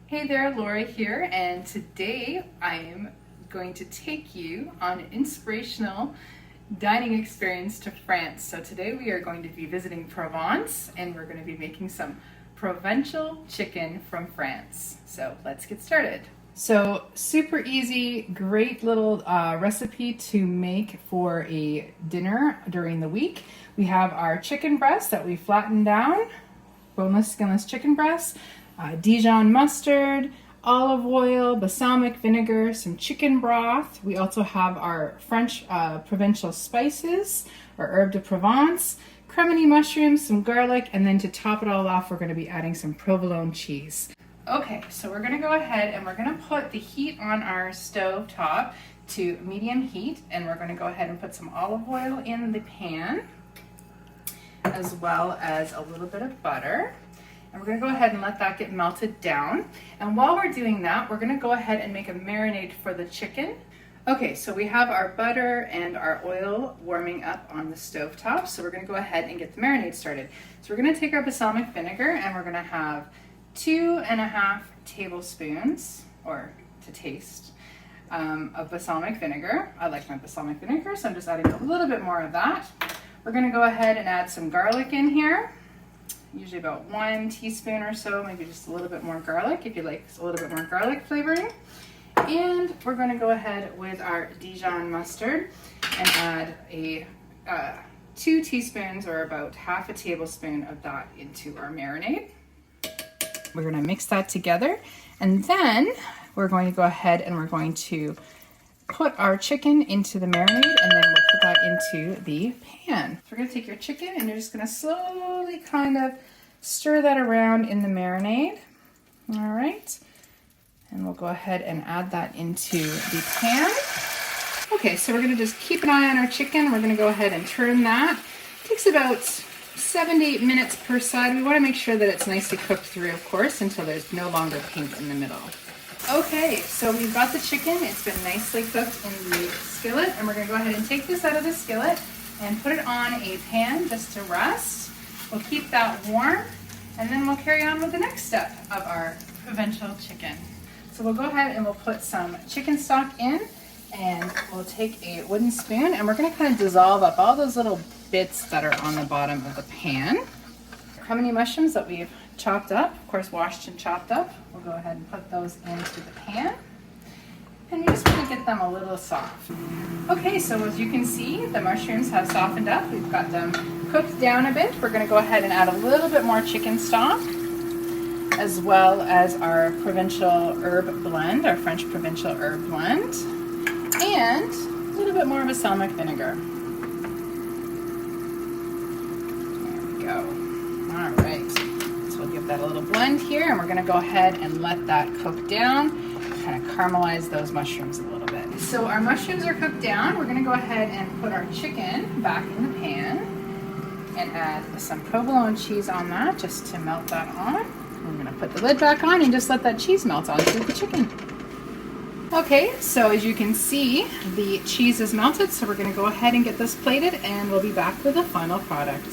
Hey there, Lora here, and today I am going to take you on an inspirational dining experience to France. So today we are going to be visiting Provence and we're going to be making some Provençal chicken from France. So let's get started. So super easy, great little recipe to make for a dinner during the week. We have our chicken breast that we flattened down, boneless, skinless chicken breast, Dijon mustard, olive oil, balsamic vinegar, some chicken broth. We also have our French Provençal spices, our herb de Provence, cremini mushrooms, some garlic, and then to top it all off, we're going to be adding some provolone cheese. Okay, so we're going to go ahead and we're going to put the heat on our stove top to medium heat, and we're going to go ahead and put some olive oil in the pan, as well as a little bit of butter. And we're going to go ahead and let that get melted down. And while we're doing that, we're going to go ahead and make a marinade for the chicken. Okay, so we have our butter and our oil warming up on the stove top. So we're going to go ahead and get the marinade started. So we're going to take our balsamic vinegar and we're going to have 2.5 tablespoons, or to taste, of balsamic vinegar. I like my balsamic vinegar, so I'm just adding a little bit more of that. We're going to go ahead and add some garlic in here. Usually about 1 teaspoon or so, maybe just a little bit more garlic if you like a little bit more garlic flavoring. And we're going to go ahead with our Dijon mustard and add a 2 teaspoons or about half a tablespoon of that into our marinade. We're going to mix that together, and then we're going to go ahead and we're going to put our chicken into the marinade, and then we'll put that into the pan. So we're going to take your chicken and you're just going to slowly kind of stir that around in the marinade. All right. And we'll go ahead and add that into the pan. Okay, so we're going to just keep an eye on our chicken. We're going to go ahead and turn that. It takes about 7 to 8 minutes per side. We want to make sure that it's nicely cooked through, of course, until there's no longer pink in the middle. Okay, so we've got the chicken. It's been nicely cooked in the skillet, and we're going to go ahead and take this out of the skillet and put it on a pan just to rest. We'll keep that warm, and then we'll carry on with the next step of our Provençal chicken. So we'll go ahead and we'll put some chicken stock in, and we'll take a wooden spoon, and we're going to kind of dissolve up all those little bits that are on the bottom of the pan. Cremini mushrooms that we've chopped up, of course washed and chopped up. We'll go ahead and put those into the pan. And we just want to get them a little soft. Okay, so as you can see, the mushrooms have softened up. We've got them cooked down a bit. We're going to go ahead and add a little bit more chicken stock, as well as our Provençal herb blend, our French Provençal herb blend, and a little bit more balsamic vinegar. There we go. All right, so we'll give that a little blend here, and we're going to go ahead and let that cook down, kind of caramelize those mushrooms a little bit. So our mushrooms are cooked down. We're going to go ahead and put our chicken back in the pan and add some provolone cheese on that just to melt that on. We're going to put the lid back on and just let that cheese melt onto the chicken. Okay, so as you can see, the cheese is melted, so we're going to go ahead and get this plated, and we'll be back with the final product.